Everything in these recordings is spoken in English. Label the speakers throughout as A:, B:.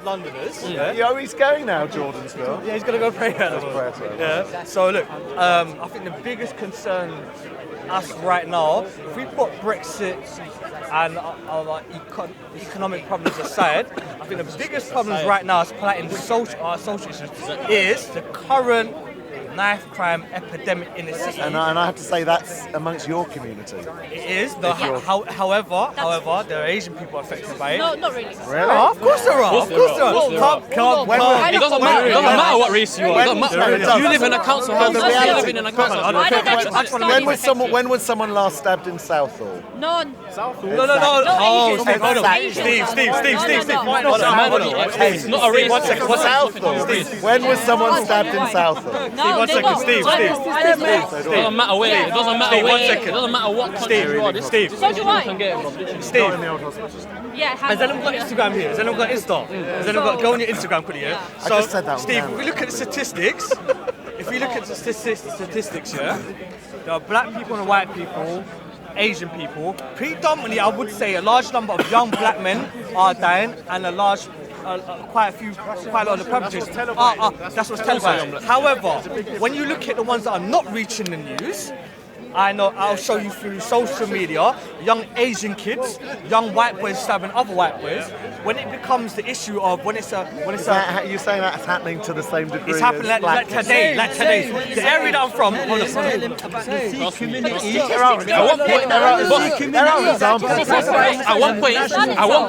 A: Londoners.
B: Yeah, he's going now, Jordansville.
A: Yeah, he's going to go pray at it. Yeah. So look, I think the biggest concern us right now, if we put Brexit and our economic problems aside, I think the biggest problems right now is plating our social issues is the current knife crime epidemic in the city.
B: And I have to say that's amongst your community.
A: It is. However, there are Asian people affected by it.
C: No, not really.
B: Really?
A: Oh, of course there are. Of course there are.
D: It doesn't matter what race you are. You live in a council house. You're living in a council house.
B: When was someone last stabbed in Southall?
C: None.
A: No. Oh, Steve, hold on. Steve.
D: It's not a race.
B: Southall. When was someone stabbed in Southall?
A: One second, Steve.
D: It doesn't matter where. It doesn't matter
A: Steve, 1
D: where.
A: second.
D: It doesn't matter what country you are.
A: Steve.
C: So do I.
A: Steve.
C: Yeah.
A: Has anyone got Instagram here? Has anyone got Insta? Has anyone got? Go on your Instagram quickly, yeah?
B: I just said that.
A: Steve, if we look at the statistics, yeah, there are black people and white people, Asian people. Predominantly, I would say a large number of young black men are dying, and quite a lot of the perpetrators that's what's televised. However, when you look at the ones that are not reaching the news, I'll show you through social media, young Asian kids, young white boys stabbing other white boys. When it becomes the issue of you're
B: saying that's happening to the same degree?
A: It's happening like today. The area that I'm from.
D: At one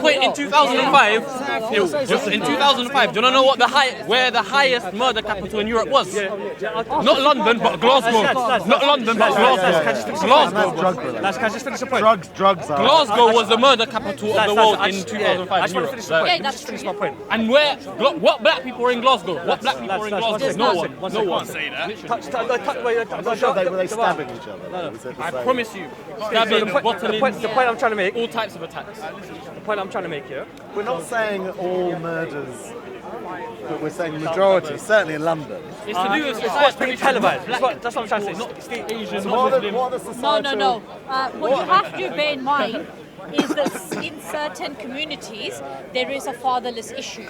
D: point in 2005, do you know what where the highest murder capital in Europe was? Not London, but Glasgow. Not London, but Glasgow.
A: Can I just finish the point?
B: Drugs are.
D: Glasgow was the murder capital of the world in 2005.
A: I just want to finish the point.
C: Yeah, that's
A: finish my point.
D: And what black people are in Glasgow? What black people are in Glasgow? No one.
A: Say that.
B: Were they stabbing each other?
D: I promise you. Stabbing, bottling,
A: the point I'm trying to make.
D: all types of attacks.
A: The point I'm trying to make here.
B: We're not saying all murders, but we're saying majority, certainly in London.
D: It's to do with
A: It's being televised. That's what I'm trying to say.
D: not Asian,
B: So
D: not
B: what
D: Muslim.
B: are the societal...
C: No. What you have to bear in mind is that in certain communities there is a fatherless issue,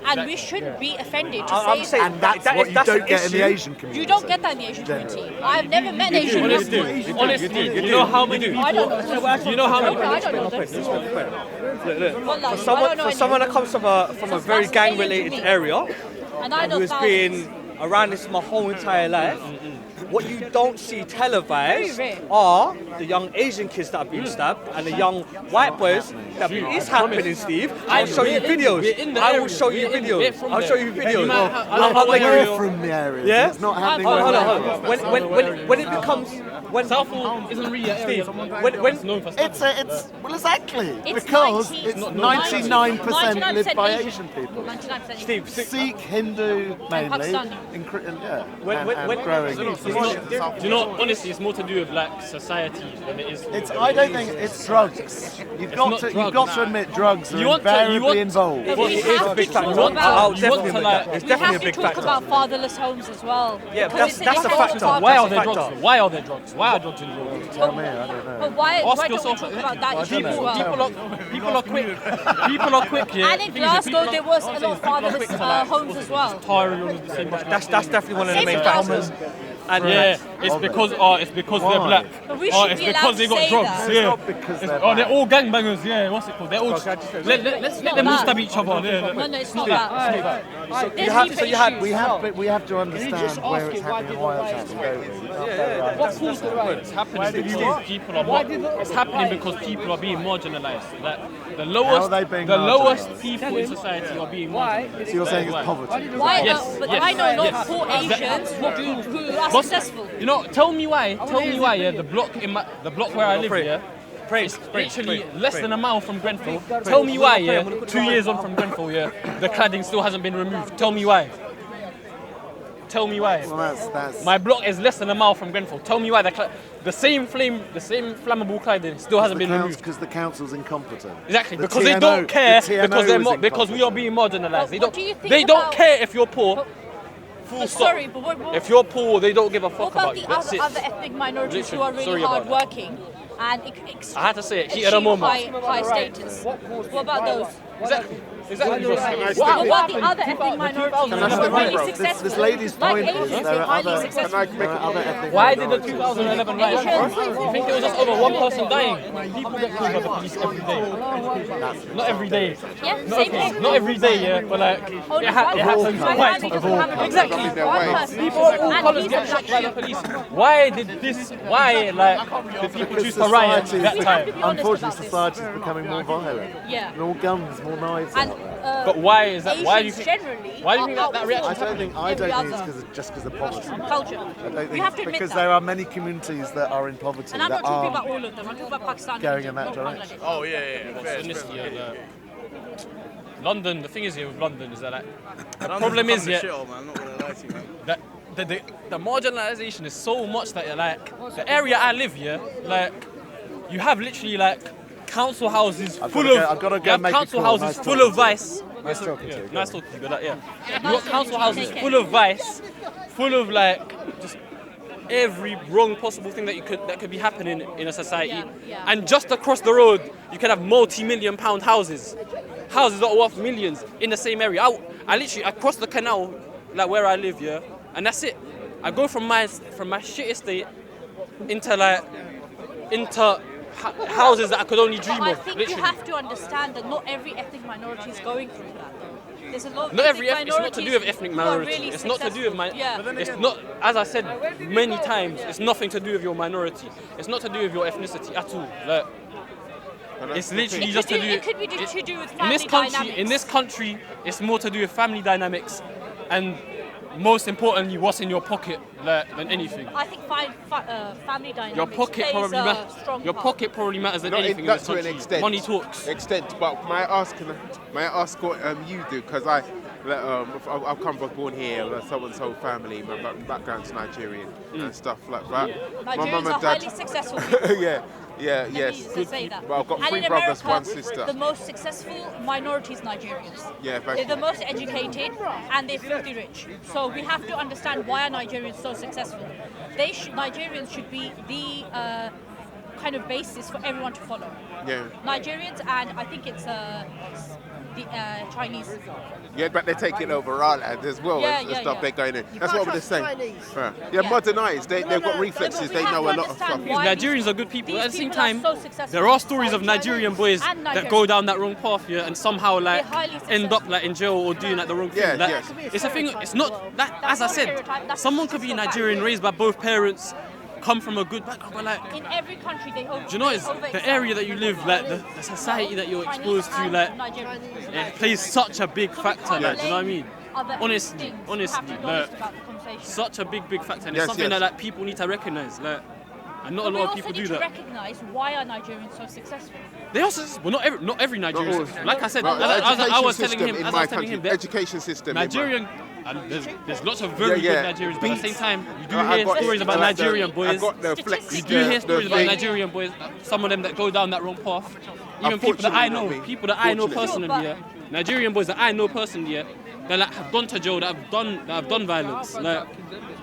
C: and we shouldn't be offended to say
B: And that's what you don't get in the Asian community.
C: you don't get that in the Asian community. I've never met an Asian Muslim.
D: Honestly, you know how many people...
C: I don't know.
D: You know how many...
C: I don't know this.
A: For someone that comes from a very gang-related area,
C: And I know
A: who has
C: thousands.
A: been around this my whole entire life, what you don't see televised
C: Very rare.
A: are the young Asian kids that have been stabbed and the young white boys that is happening, Steve. I'll show you videos. I will show you videos. I'll show you videos.
B: We're from the area.
A: Yeah?
B: It's not happening.
A: Hold on. When it becomes...
D: Southall isn't really an area.
A: When
D: known for
B: Well, exactly.
C: It's
B: because
C: 90
B: it's 99% lived by Asian
C: Asian.
B: people.
C: 99%
A: Steve,
B: Sikh, Hindu, mainly.
C: Pakistani.
B: And
A: When-
B: growing.
D: Do you know, honestly, it's more to do with like society than it is.
B: I don't think it's drugs. You've got to admit drugs are
D: You want to-
B: invariably involved.
C: We have to
A: big factor.
C: talk about,
A: It's
C: we
A: definitely
C: have
A: a
C: to
A: big
C: talk
A: factor.
C: about fatherless homes as well.
A: Yeah,
C: Because
A: that's
C: it's
A: a
C: whole
A: factor.
C: part
D: Why
C: of
D: are there
A: factor.
D: drugs? Why are there drugs? Why are drugs in the world?
B: Tell me, I don't know.
C: But why
D: Ask
C: don't we
D: yourself.
C: talk about that issue as well?
D: People are quick. People are quick. Yeah.
C: And in Glasgow, there was a lot of fatherless homes as well.
A: That's definitely one of the
C: Same
A: main
C: in
A: factors.
C: Glasgow.
A: And
D: Yeah, it's because they're black.
C: But we
D: Oh,
C: should
D: it's
C: be allowed
D: because they
C: to
D: got
C: say
D: drugs.
C: that.
D: Yeah.
B: Not because they're
D: Oh, they're
B: black.
D: all gangbangers. Yeah, what's it called? They're all. Let's let them all stab each other. Yeah.
C: No, it's not that.
B: We have to understand where it's happening and why it's happening, don't we?
D: What caused the riot? It's happening because people are. It's happening because people are being marginalised. Like the
B: How are they being
D: lowest
B: marginalised?
D: people in society are being marginalised.
B: So you're saying it's poverty?
C: Why?
D: Yes,
C: But
D: yes,
C: I know a lot
D: yes.
C: of poor Asians who are
D: But,
C: successful.
D: you know, tell me why. Yeah, the block where I live. Yeah. It's literally less than a mile from Grenfell. Tell me why, yeah, 2 years on from Grenfell, yeah, the cladding still hasn't been removed. Tell me why. Tell me why.
B: Well, that's
D: My block is less than a mile from Grenfell. Tell me why the same flammable cladding still hasn't been removed.
B: because the council's incompetent.
D: Exactly,
B: The
D: because they
B: TNO
D: don't care,
B: is
D: because we are being marginalised. They
C: What
D: don't.
C: do you think
D: They don't
C: about-
D: care if you're poor. Full stop.
C: Sorry, but what
D: If you're poor, they don't give a
C: what
D: fuck
C: about
D: about
C: the
D: you. That's
C: other
D: it.
C: ethnic minorities who
D: Literally,
C: are really
D: sorry about that.
C: hardworking and
D: I had to say it. Heat
C: achieve
D: of the moment.
C: high status? What about those?
D: Exactly. Exactly.
C: What about the other ethnic minorities
B: Can I
C: who
B: step
C: are
B: in,
C: really
B: bro?
C: successful?
B: This lady's
C: Like
B: point is
C: Asians,
B: there
C: they're
B: are
C: highly
B: other,
C: successful.
B: ethnic
D: Why did the
B: minorities.
D: 2011 riots? You think it was just over one person dying? People get killed by the police every day. Not every day.
C: Yeah, same here.
D: Not every day, yeah, but like
C: Only
D: it
C: one
D: happens
C: person. My
D: quite
C: family
D: often.
C: doesn't have a
D: Exactly.
C: One person.
D: People of all
C: And
D: colours
C: he's
D: get
C: a
D: shot
C: black
D: by the
C: sheep.
D: police. Why did this? Why did people choose to riot
B: Society-
D: that
C: We have to
D: time?
C: be honest
B: Unfortunately,
C: about this.
B: society is becoming more violent.
C: Yeah.
B: More guns, more knives
C: And
B: out there.
D: But why is that? Why do you
C: Asians
D: think?
C: generally
D: Why do you think that
B: I
D: reaction?
B: don't think
C: every
B: it's
C: other
B: just because of poverty.
C: culture.
B: I don't
C: We
B: think
C: have to
B: it's
C: admit
B: because
C: that.
B: there are many communities that are in poverty
C: And I'm
B: that
C: not talking
B: are
C: about all of them. I'm talking about Pakistan.
B: going in that
C: not
B: direction.
C: Bangladesh.
E: Oh yeah.
D: Honestly, London. The thing is here with London is that like, the
E: London's
D: problem is
E: become the
D: yeah,
E: shithole, man. I'm not gonna lie to you, man.
D: that the marginalisation is so much that like the area I live here, like you have literally like council houses
B: I've
D: full
B: gotta
D: of
B: go- I've gotta go
D: you have
B: make a
D: council
B: call.
D: houses
B: Nice
D: full
B: talking
D: of
B: to you.
D: vice.
B: Nice talking to you.
D: Nice talking to you, but yeah. You got council houses full of vice, full of like just every wrong possible thing that could be happening in a society.
C: Yeah.
D: And just across the road, you can have multi-million pound houses that are worth millions in the same area. I literally cross the canal, like where I live, yeah, and that's it. I go from my shit estate into houses that I could only dream
C: But I
D: of,
C: think
D: literally.
C: you have to understand that not every ethnic minority is going through that. Though. There's a lot of
D: Not every
C: ethnic
D: it's not to do with ethnic
C: minorities who are
D: minority.
C: really
D: It's not to do with my.
C: successful. Yeah.
D: It's not, as I said many times. It's nothing to do with your minority. It's not to do with your ethnicity at all. Like, it's literally just to do.
C: It could be to do with
D: in
C: family
D: this country,
C: dynamics.
D: in this country, it's more to do with family dynamics, and most importantly, what's in your pocket, like, than anything.
C: I think family dynamics
D: Your pocket
C: plays
D: probably
C: a
D: matters.
C: strong
D: Your
C: part.
D: pocket probably matters than anything in
F: Not
D: this
F: to an
D: country.
F: extent.
D: Money talks.
F: But may I ask what you do? Because I've was born here, so and so family. My background's Nigerian and stuff like that. My
C: Nigerians
F: mum
C: are
F: and dad.
C: highly successful people.
F: yeah,
C: Let
F: yes.
C: me say that.
F: Well, I've got
C: And
F: 3
C: in
F: brothers,
C: America,
F: 1 sister.
C: the most successful minority is Nigerians.
F: Yeah,
C: They're the most educated and they're filthy rich. So we have to understand why are Nigerians so successful. Nigerians should be the kind of basis for everyone to follow.
F: Yeah.
C: Nigerians and I think it's the Chinese.
F: Yeah, but they're taking over our land as well
C: Yeah,
F: and
C: yeah,
F: stuff.
C: yeah.
F: They're going in. That's
G: can't
F: what we're
G: trust
F: saying.
G: Chinese.
F: Yeah, modernised. They've got reflexes.
C: we
F: They
C: have
F: know
C: to
F: a lot of
C: understand
F: stuff.
C: why
D: Nigerians are good people.
C: these
D: At the same
C: people are
D: time,
C: so successful.
D: there are stories of Nigerian boys
C: And
D: that
C: Nigerians.
D: go down that wrong path, yeah, and somehow like
C: They're highly
D: end up
C: successful.
D: like in jail or doing like the wrong thing.
F: Yeah,
D: Like,
F: yes.
D: it's a thing. It's not that.
C: That's
D: As I
C: not a
D: said,
C: stereotype, that's
D: someone
C: a
D: could be
C: fact.
D: Nigerian, raised by both parents, come from a good background, but like.
C: In every country, they over.
D: Do you know it's the area that you live, like the society that you're exposed to, like it plays such a big factor, like, do you know what I mean? Honestly, like, such a big factor, and it's
F: Yes,
D: something
F: yes.
D: that like people need to recognise, like, and not a lot of people do
C: We
D: that.
C: also need to recognise why are Nigerians so successful.
D: They also, well, not every Nigerian.
F: all.
D: Like I said,
F: Well,
D: I was
F: education
D: telling him,
F: system in
D: as I
F: my
D: was telling
F: country,
D: him, that
F: education system. in my-
D: Nigerian, and there's lots of very
F: Yeah, yeah.
D: good Nigerians, but at the same time, you do
F: I
D: hear
F: got
D: stories
F: it.
D: about
F: I like
D: Nigerian
F: I
D: boys.
F: got the flex.
D: You do hear stories about
F: thing.
D: Nigerian boys, some of them that go down that wrong path. Even people that I know,
F: Unfortunately.
D: people that I know
F: Fortunately.
D: personally, yeah, Nigerian boys that I know personally, yeah, that like have gone to jail, that have done violence, like,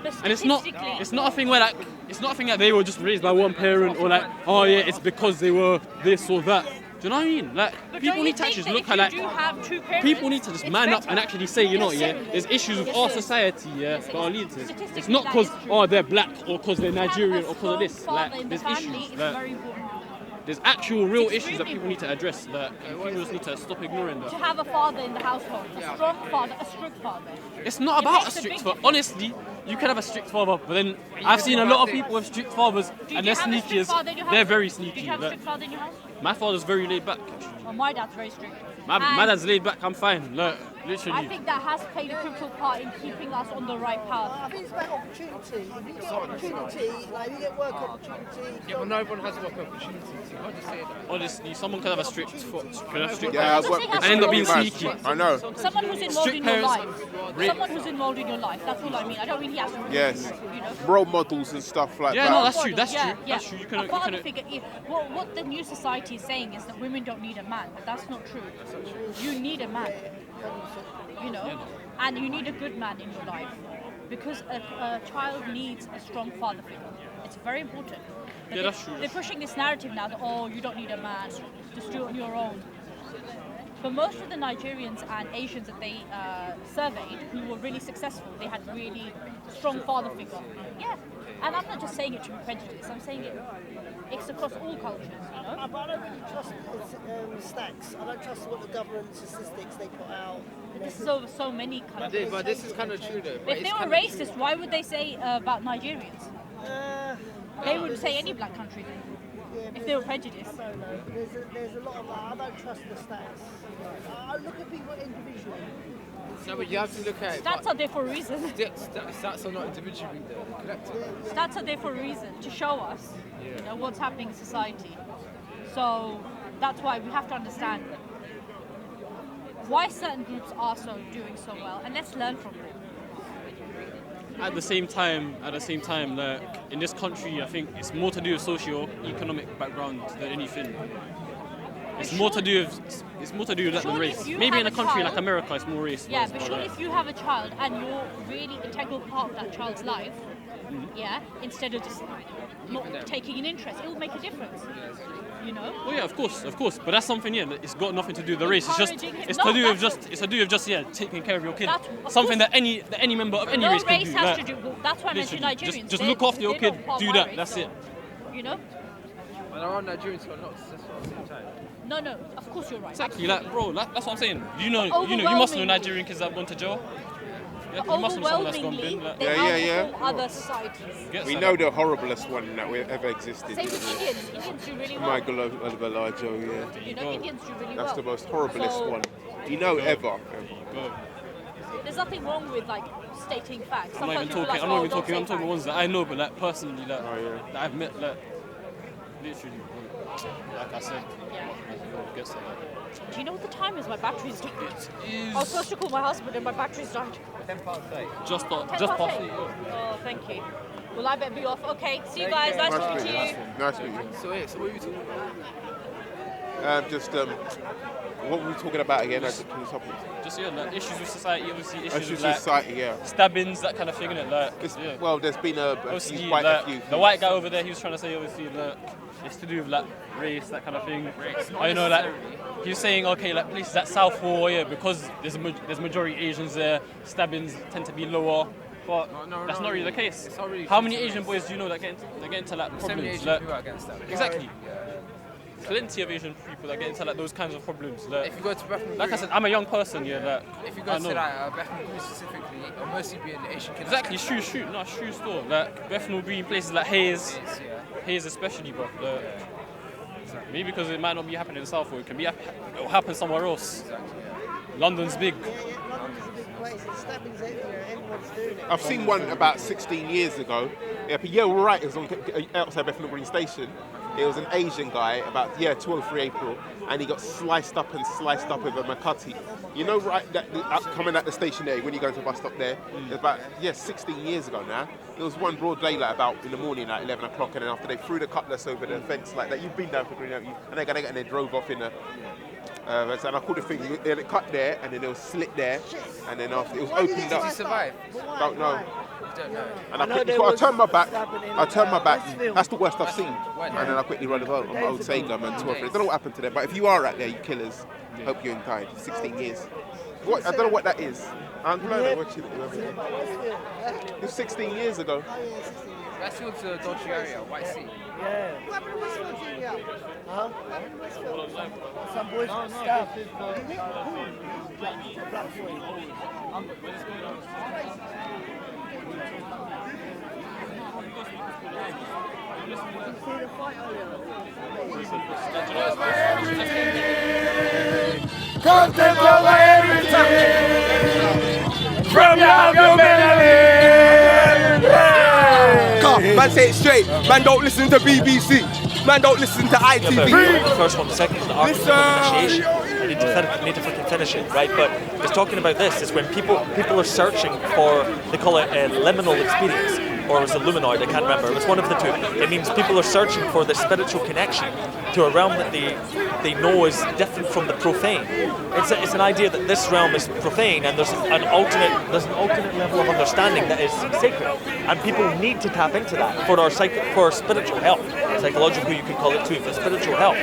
C: But
D: and it's not
C: statistically,
D: a thing where like it's not a thing that they were just raised by one parent or like, oh yeah, it's because they were this or that. Do you know what I mean? Like,
C: but
D: people
C: don't
D: need
C: you
D: to
C: think
D: actually
C: that
D: look
C: if
D: at
C: you
D: like.
C: do have two parents,
D: People need to just
C: it's
D: man up
C: better?
D: and actually say, you know, yeah,
C: Listen.
D: there's issues with our society, yeah, that are leading to this.
C: Statistically,
D: It's not
C: that
D: because,
C: is true.
D: oh, they're black or because they're
C: To have
D: Nigerian
C: a
D: or because of this.
C: strong father
D: Like,
C: in the
D: there's
C: family
D: issues.
C: is
D: Like,
C: very important.
D: there's actual real
C: It's
D: issues that
C: extremely
D: people need to address. Like, and people just need to stop ignoring
C: To
D: that.
C: have a father in the household, a strong father, a strict father.
D: It's not
C: It
D: about a
C: makes a
D: strict
C: big
D: father. Honestly, you can have a strict father, but then I've seen a lot of people with strict fathers
C: Did
D: and
C: you
D: they're
C: have a
D: sneaky
C: strict
D: as
C: father in your house?
D: they're very
C: Did
D: sneaky.
C: you have a
D: Like,
C: strict father in your house?
D: my father's very laid back. Actually.
C: Well, my dad's very strict.
D: My
C: And
D: dad's laid back. I'm fine. Like,
C: I
D: literally.
C: think that has played a crucial part in keeping us on the right
G: I
C: path.
G: think it's about opportunity. If you get opportunity, like you get work opportunity.
E: Yeah, but no one has work opportunities. I just say that.
D: Honestly, someone can have a strict foot. Can have strict
F: Yeah, I've
C: Doesn't
F: worked
C: it have
D: and end up being
C: to be
D: sneaky.
F: I know.
C: Someone who's involved
D: Strict
C: in your
D: parents-
C: life. Someone who's involved in your life. That's all I mean. I don't mean he has to be,
F: Yes.
C: you know.
F: Role models and stuff like
D: Yeah,
F: that.
D: no, that's true. That's
C: Yeah,
D: true.
C: yeah.
D: That's true. You can.
C: A father figure. What the new society is saying is that women don't need a man, but that's not true. You need a man, you know, and you need a good man in your life because a child needs a strong father figure. It's very important. But
D: Yeah, that's true.
C: They're pushing this narrative now that you don't need a man, just do it on your own. But most of the Nigerians and Asians that they surveyed who were really successful, they had really strong father figure. Yeah. And I'm not just saying it to be prejudiced, I'm saying it's across all cultures, you know?
G: But I don't really trust stats. I don't trust what the government statistics they put out.
C: This is over so many countries.
E: But this is kind of true though.
C: If they were racist, why would they say about Nigerians? They would say any black country then.
G: Yeah,
C: If they were prejudiced.
G: I don't know. There's a lot of that. I don't trust the stats. I look at people individually.
E: No, but you have to look at it.
C: Stats are there for a reason.
E: Stats are not individually though, they're collective.
C: Stats are there for a reason, to show us you know, what's happening in society. So that's why we have to understand why certain groups are doing so well, and let's learn from them.
D: At the same time, like in this country, I think it's more to do with socio-economic background than anything. It's more to do with like, the race. Maybe in a country like America, it's more race.
C: Yeah, but surely if you have a child and you're really integral part of that child's life, yeah, instead of just not taking an interest, it will make a difference. You know?
D: Oh yeah, of course. But that's something, yeah, it's got nothing to do with the race. It's to do with just taking care of your kid. Something that any member of any race can do.
C: Has to do. Well, that's why I mentioned Nigerians.
D: Just look after your kid. Do that. That's it.
C: You know?
E: And there are Nigerians who are not successful at the same time.
C: No, of course you're right.
D: Exactly, like bro, that's what I'm saying. You must know Nigerian kids that have gone to jail. Yeah, you must know someone that's gone bin. Like,
F: Yeah.
C: Other societies.
F: We know the horriblest one that ever existed.
C: Same with Indians. Indians do really well.
F: Michael Olajuwon, yeah.
C: You know, Indians do really well.
F: That's the most horriblest one. You know, ever.
C: There's nothing wrong with like stating facts.
D: I'm not even talking. I'm talking ones that I know, but like personally, like that I've met, like literally, like I said. Gets like that.
C: Do you know what the time is? My battery's died. I was supposed to call my husband and my battery's died.
E: 10:08.
D: Just past.
C: Oh, thank you. Well, I better be off. Okay, see you guys. Nice to meet you.
F: Nice to meet you.
E: So what are we talking about?
F: What were we talking about again?
D: Just like issues with society, obviously issues with like
F: society,
D: stabbings, that kind of thing, innit? Like,
F: well, there's been
D: obviously,
F: quite a few.
D: The white guy over there, he was trying to say obviously like it's to do with like race, that kind of thing. You know, like he was saying, okay, like places like Southall, yeah, because there's majority Asians there, stabbings tend to be lower. But that's not really the case. How many Asian boys do you know that get into like problems? Like, exactly. Plenty of Asian people that get into like those kinds of problems. Like,
E: if you go to Bethnal
D: like I said, I'm a young person, yeah. Like,
E: if you go to like Bethnal Green specifically, it'll mostly be an Asian kid.
D: Exactly, shoe store. Like Bethnal Green, places like Hayes especially, bro. Like, maybe because it might not be happening in Southall, it'll happen somewhere else. London's big.
G: London's a big place. It's stabbings everywhere. Everyone's doing it.
F: I've seen one about 16 years ago. Yeah, we're right. It was outside Bethnal Green Station. It was an Asian guy, about 12 or 3 April, and he got sliced up with a Makati. You know, right, coming at the station there, when you go to the bus stop there, it was about 16 years ago now. It was one broad daylight about in the morning at 11 o'clock, and then after they threw the cutlass over the fence like that. You've been down to Green, haven't you? And they drove off in a. And I called the thing. It cut there, and then it was slit there, and then after it was opened up.
E: Did he survive?
F: Don't know.
E: Don't know.
F: And I turned my back. That's the worst I've seen. And then I quickly run over on my old Sega and 12. I don't know what happened to them, but if you are out there, you killers, hope you're inside. 16 years. What? I don't know what that is. I'm glad watching it. It was 16 years ago.
E: Westfield's a dodgy area, White Sea.
G: Yeah. What happened to Westfield, Junior? Huh? What happened to Westfield? Some boys got stabbed. Black boy.
H: Content over everything from your man, say it straight. Man, don't listen to BBC. Man, don't listen to ITV.
I: The first one, the second one, the article of initiation. I need to fucking finish it, right? But it's talking about this. It's when people are searching for, they call it a liminal experience, or it was a luminoid, I can't remember. It was one of the two. It means people are searching for the spiritual connection to a realm that they know is different from the profane. It's an idea that this realm is profane, and there's an alternate level of understanding that is sacred, and people need to tap into that for our spiritual health. Psychological, you could call it too, for spiritual health.